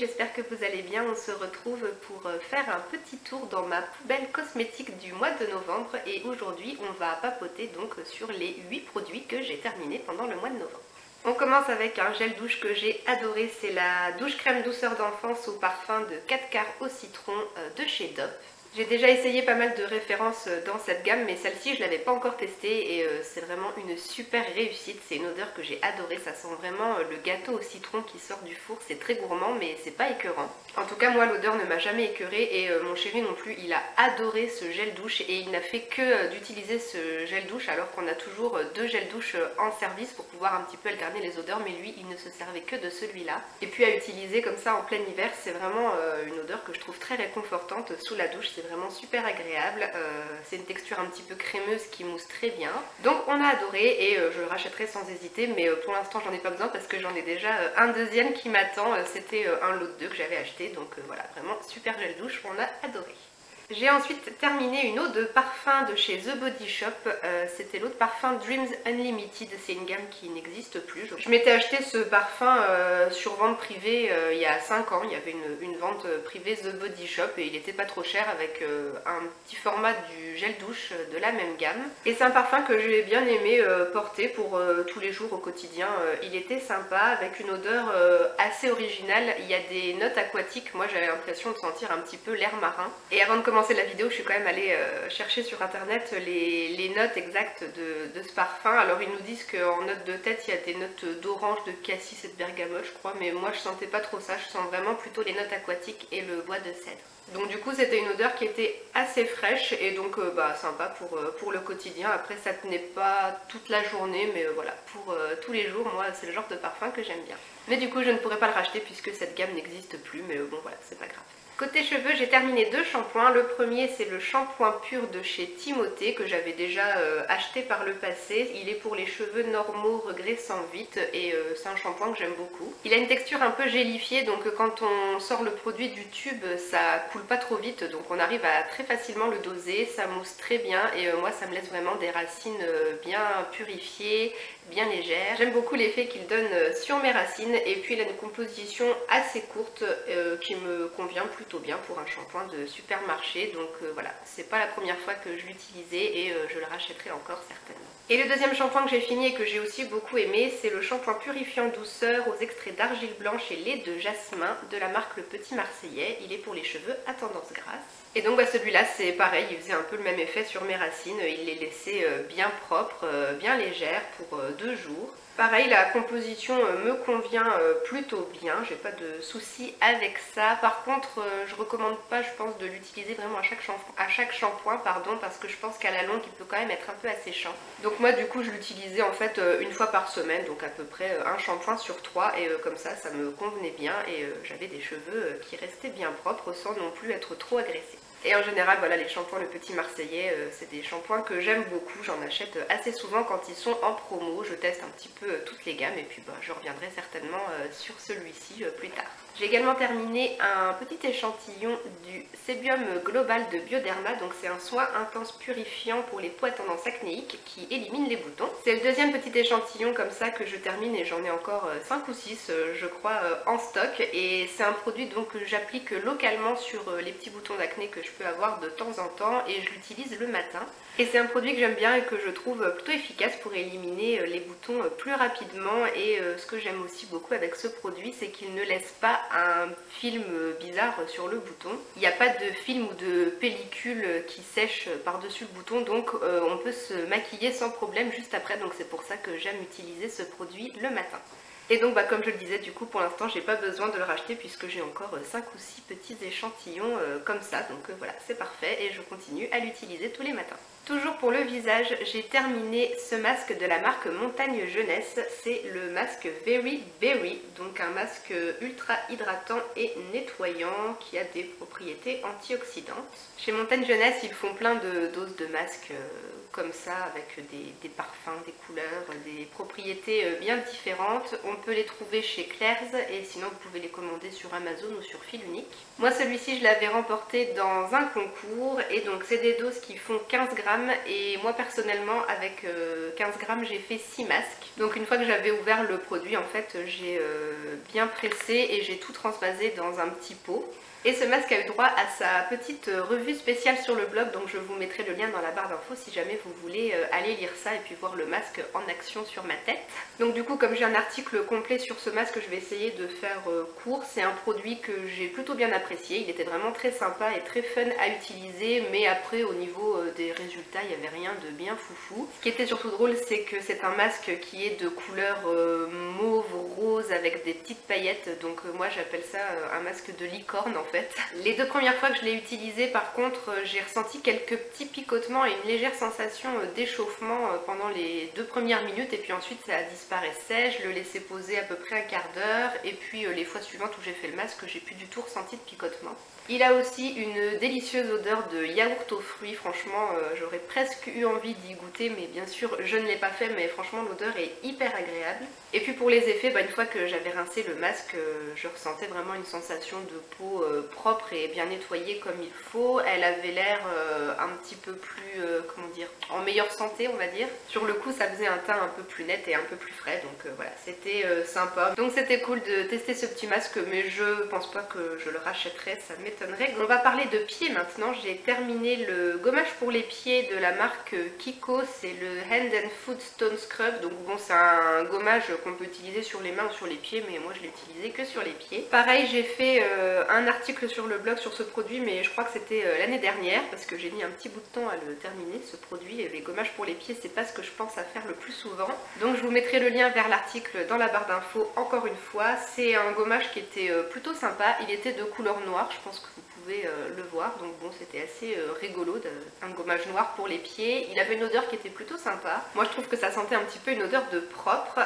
j'espère que vous allez bien. On se retrouve pour faire un petit tour dans ma poubelle cosmétique du mois de novembre et aujourd'hui on va papoter donc sur les 8 produits que j'ai terminés pendant le mois de novembre. On commence avec un gel douche que j'ai adoré, c'est la douche crème douceur d'enfance au parfum de 4 quarts au citron de chez Dove. J'ai déjà essayé pas mal de références dans cette gamme, mais celle-ci je l'avais pas encore testée et c'est vraiment une super réussite. C'est une odeur que j'ai adorée, ça sent vraiment le gâteau au citron qui sort du four. C'est très gourmand mais c'est pas écœurant. En tout cas moi l'odeur ne m'a jamais écœurée et mon chéri non plus, il a adoré ce gel douche et il n'a fait que d'utiliser ce gel douche alors qu'on a toujours deux gels douche en service pour pouvoir un petit peu alterner les odeurs, mais lui il ne se servait que de celui-là. Et puis à utiliser comme ça en plein hiver, c'est vraiment une odeur que je trouve très réconfortante sous la douche. C'est vraiment super agréable, c'est une texture un petit peu crémeuse qui mousse très bien. Donc on a adoré et je le rachèterai sans hésiter, mais pour l'instant j'en ai pas besoin parce que j'en ai déjà un deuxième qui m'attend. C'était un lot de 2 que j'avais acheté, donc voilà, vraiment super gel douche, on a adoré. J'ai ensuite terminé une eau de parfum de chez The Body Shop, c'était l'eau de parfum Dreams Unlimited, c'est une gamme qui n'existe plus. Je m'étais acheté ce parfum sur vente privée il y a 5 ans, il y avait une vente privée The Body Shop et il était pas trop cher avec un petit format du gel douche de la même gamme. Et c'est un parfum que j'ai bien aimé porter pour tous les jours au quotidien, il était sympa avec une odeur assez originale, il y a des notes aquatiques, moi j'avais l'impression de sentir un petit peu l'air marin. Et avant de commencer la vidéo, je suis quand même allée chercher sur internet les notes exactes de ce parfum. Alors ils nous disent qu'en note de tête il y a des notes d'orange, de cassis et de bergamote je crois, mais moi je sentais pas trop ça, je sens vraiment plutôt les notes aquatiques et le bois de cèdre. Donc du coup c'était une odeur qui était assez fraîche et donc sympa pour le quotidien. Après ça tenait pas toute la journée, mais voilà, pour tous les jours, moi c'est le genre de parfum que j'aime bien. Mais du coup je ne pourrais pas le racheter puisque cette gamme n'existe plus, mais bon voilà, c'est pas grave. Côté cheveux, j'ai terminé 2 shampoings. Le premier c'est le shampoing pur de chez Timothée que j'avais déjà acheté par le passé. Il est pour les cheveux normaux regraissant vite et c'est un shampoing que j'aime beaucoup. Il a une texture un peu gélifiée, donc quand on sort le produit du tube ça coule pas trop vite, donc on arrive à très facilement le doser, ça mousse très bien et moi ça me laisse vraiment des racines bien purifiées, bien légères. J'aime beaucoup l'effet qu'il donne sur mes racines et puis il a une composition assez courte qui me convient plutôt bien pour un shampoing de supermarché. Donc voilà, c'est pas la première fois que je l'utilisais et je le rachèterai encore certainement. Et le deuxième shampoing que j'ai fini et que j'ai aussi beaucoup aimé, c'est le shampoing purifiant douceur aux extraits d'argile blanche et lait de jasmin de la marque Le Petit Marseillais. Il est pour les cheveux à tendance grasse. Et donc celui-là c'est pareil, il faisait un peu le même effet sur mes racines, il les laissait bien propres, bien légères pour 2 jours. Pareil, la composition me convient plutôt bien, j'ai pas de soucis avec ça. Par contre, je recommande pas, je pense, de l'utiliser vraiment à chaque shampoing, pardon, parce que je pense qu'à la longue, il peut quand même être un peu asséchant. Donc moi, du coup, je l'utilisais en fait une fois par semaine, donc à peu près un shampoing sur 3, et comme ça me convenait bien, et j'avais des cheveux qui restaient bien propres sans non plus être trop agressés. Et en général, voilà, les shampoings Le Petit Marseillais, c'est des shampoings que j'aime beaucoup. J'en achète assez souvent quand ils sont en promo. Je teste un petit peu toutes les gammes et puis je reviendrai certainement sur celui-ci plus tard. J'ai également terminé un petit échantillon du Sébium Global de Bioderma. Donc c'est un soin intense purifiant pour les peaux à tendance acnéique qui élimine les boutons. C'est le deuxième petit échantillon comme ça que je termine et j'en ai encore 5 ou 6 je crois en stock. Et c'est un produit donc que j'applique localement sur les petits boutons d'acné que je peux avoir de temps en temps et je l'utilise le matin. Et c'est un produit que j'aime bien et que je trouve plutôt efficace pour éliminer les boutons plus rapidement. Et ce que j'aime aussi beaucoup avec ce produit, c'est qu'il ne laisse pas un film bizarre sur le bouton. Il n'y a pas de film ou de pellicule qui sèche par-dessus le bouton, donc on peut se maquiller sans problème juste après. Donc c'est pour ça que j'aime utiliser ce produit le matin. Et donc comme je le disais, du coup pour l'instant j'ai pas besoin de le racheter puisque j'ai encore 5 ou 6 petits échantillons comme ça. Donc voilà, c'est parfait et je continue à l'utiliser tous les matins. Toujours pour le visage, j'ai terminé ce masque de la marque Montagne Jeunesse. C'est le masque Very Berry, donc un masque ultra hydratant et nettoyant qui a des propriétés antioxydantes. Chez Montagne Jeunesse, ils font plein de doses de masques comme ça avec des parfums, des couleurs, des propriétés bien différentes. On peut les trouver chez Claire's et sinon vous pouvez les commander sur Amazon ou sur Fil Unique. Moi celui-ci je l'avais remporté dans un concours et donc c'est des doses qui font 15 grammes grammes et moi personnellement avec 15 grammes j'ai fait 6 masques. Donc une fois que j'avais ouvert le produit en fait j'ai bien pressé et j'ai tout transvasé dans un petit pot. Et ce masque a eu droit à sa petite revue spéciale sur le blog, donc je vous mettrai le lien dans la barre d'infos si jamais vous voulez aller lire ça et puis voir le masque en action sur ma tête. Donc du coup comme j'ai un article complet sur ce masque, je vais essayer de faire court. C'est un produit que j'ai plutôt bien apprécié, il était vraiment très sympa et très fun à utiliser, mais après au niveau des résultats il n'y avait rien de bien foufou. Ce qui était surtout drôle c'est que c'est un masque qui est de couleur mauve, rose avec des petites paillettes, donc moi j'appelle ça un masque de licorne en fait. Les 2 premières fois que je l'ai utilisé par contre j'ai ressenti quelques petits picotements et une légère sensation d'échauffement pendant les 2 premières minutes et puis ensuite ça disparaissait, je le laissais poser à peu près un quart d'heure et puis les fois suivantes où j'ai fait le masque j'ai plus du tout ressenti de picotement. Il a aussi une délicieuse odeur de yaourt aux fruits, franchement j'aurais presque eu envie d'y goûter mais bien sûr je ne l'ai pas fait mais franchement l'odeur est hyper agréable. Et puis pour les effets, une fois que j'avais rincé le masque, je ressentais vraiment une sensation de peau propre et bien nettoyée comme il faut. Elle avait l'air un petit peu plus, comment dire, en meilleure santé on va dire. Sur le coup ça faisait un teint un peu plus net et un peu plus frais donc voilà c'était sympa. Donc c'était cool de tester ce petit masque mais je pense pas que je le rachèterai, ça m'étonnerait. On va parler de pieds maintenant. J'ai terminé le gommage pour les pieds de la marque Kiko, c'est le Hand and Foot Stone Scrub. Donc bon c'est un gommage qu'on peut utiliser sur les mains ou sur les pieds mais moi je l'ai utilisé que sur les pieds. Pareil j'ai fait un article sur le blog sur ce produit mais je crois que c'était l'année dernière parce que j'ai mis un petit bout de temps à le terminer ce produit. Les gommages pour les pieds c'est pas ce que je pense à faire le plus souvent donc je vous mettrai le lien vers l'article dans la barre d'infos encore une fois. C'est un gommage qui était plutôt sympa, il était de couleur noire, je pense que vous pouvez le voir donc bon c'était assez rigolo un gommage noir pour les pieds. Il avait une odeur qui était plutôt sympa, moi je trouve que ça sentait un petit peu une odeur de propre.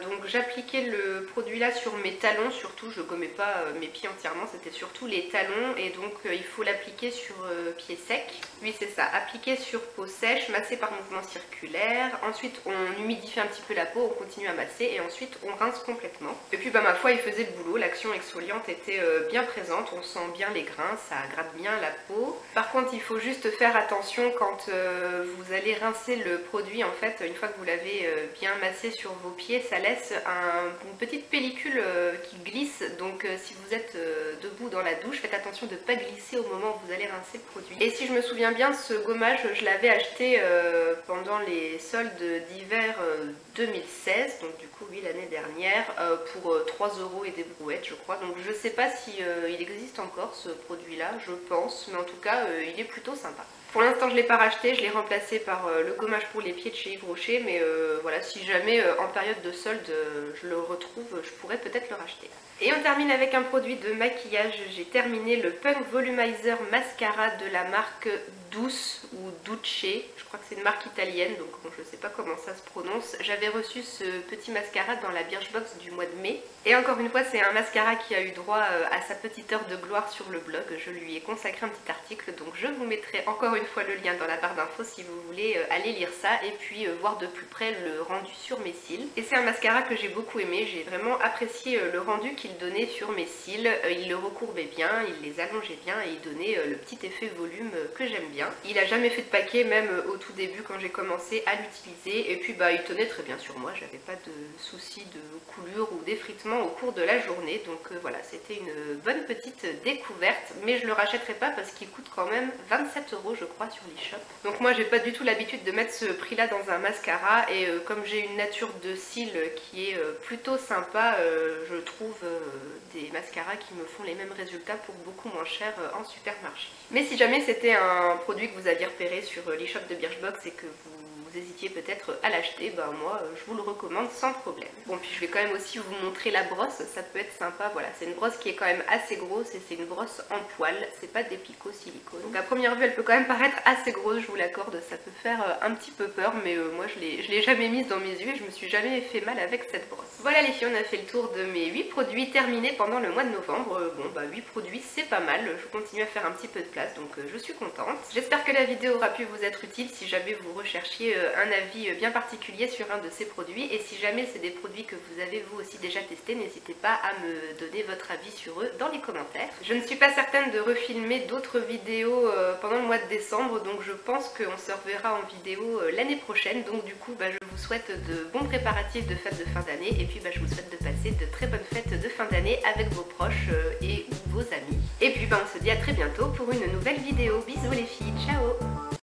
Donc j'appliquais le produit là sur mes talons surtout, je gommais pas mes pieds entièrement, c'était surtout les talons et donc il faut l'appliquer sur pied sec. Oui c'est ça, appliquer sur peau sèche, masser par mouvement circulaire, ensuite on humidifie un petit peu la peau, on continue à masser et ensuite on rince complètement. Et puis ma foi il faisait le boulot, l'action exfoliante était bien présente, on sent bien les grains, ça gratte bien la peau. Par contre il faut juste faire attention quand vous allez rincer le produit en fait, une fois que vous l'avez bien massé sur vos pieds, ça laisse une petite pellicule qui glisse donc si vous êtes debout dans la douche, faites attention de ne pas glisser au moment où vous allez rincer le produit. Et si je me souviens bien, ce gommage je l'avais acheté pendant les soldes d'hiver 2016, donc du coup oui l'année dernière, pour 3 € et des brouettes je crois, donc je sais pas si il existe encore ce produit là, je pense, mais en tout cas il est plutôt sympa. Pour l'instant je ne l'ai pas racheté, je l'ai remplacé par le gommage pour les pieds de chez Yves Rocher, mais voilà, si jamais en période de solde je le retrouve, je pourrais peut-être le racheter. Et on termine avec un produit de maquillage. J'ai terminé le Punk Volumizer Mascara de la marque Douce ou Duce. Je crois que c'est une marque italienne, donc bon, je ne sais pas comment ça se prononce. J'avais reçu ce petit mascara dans la Birchbox du mois de mai. Et encore une fois, c'est un mascara qui a eu droit à sa petite heure de gloire sur le blog. Je lui ai consacré un petit article, donc je vous mettrai encore une fois le lien dans la barre d'infos si vous voulez aller lire ça et puis voir de plus près le rendu sur mes cils. Et c'est un mascara que j'ai beaucoup aimé, j'ai vraiment apprécié le rendu qu'il donnait sur mes cils. Il le recourbait bien, il les allongeait bien et il donnait le petit effet volume que j'aime bien. Il a jamais fait de paquet, même au tout début quand j'ai commencé à l'utiliser, et puis il tenait très bien sur moi, j'avais pas de soucis de coulure ou d'effritement au cours de la journée, donc voilà, c'était une bonne petite découverte, mais je le rachèterai pas parce qu'il coûte quand même 27 € je crois sur l'eShop. Donc moi j'ai pas du tout l'habitude de mettre ce prix là dans un mascara, et comme j'ai une nature de cils qui est plutôt sympa, je trouve des mascaras qui me font les mêmes résultats pour beaucoup moins cher en supermarché. Mais si jamais c'était un produit que vous aviez repéré sur l'eShop de Birchbox et que vous hésitiez peut-être à l'acheter, moi je vous le recommande sans problème. Bon, puis je vais quand même aussi vous montrer la brosse, ça peut être sympa. Voilà, c'est une brosse qui est quand même assez grosse et c'est une brosse en poil, c'est pas des picots silicone. Donc à première vue elle peut quand même paraître assez grosse, je vous l'accorde, ça peut faire un petit peu peur, mais moi je l'ai jamais mise dans mes yeux et je me suis jamais fait mal avec cette brosse. Voilà les filles, on a fait le tour de mes 8 produits terminés pendant le mois de novembre. Bon 8 produits c'est pas mal, je continue à faire un petit peu de place donc je suis contente. J'espère que la vidéo aura pu vous être utile si jamais vous recherchiez un avis bien particulier sur un de ces produits, et si jamais c'est des produits que vous avez vous aussi déjà testés, n'hésitez pas à me donner votre avis sur eux dans les commentaires. Je ne suis pas certaine de refilmer d'autres vidéos pendant le mois de décembre, donc je pense qu'on se reverra en vidéo l'année prochaine. Donc du coup je vous souhaite de bons préparatifs de fêtes de fin d'année, et puis je vous souhaite de passer de très bonnes fêtes de fin d'année avec vos proches et ou vos amis. Et puis on se dit à très bientôt pour une nouvelle vidéo. Bisous les filles, ciao!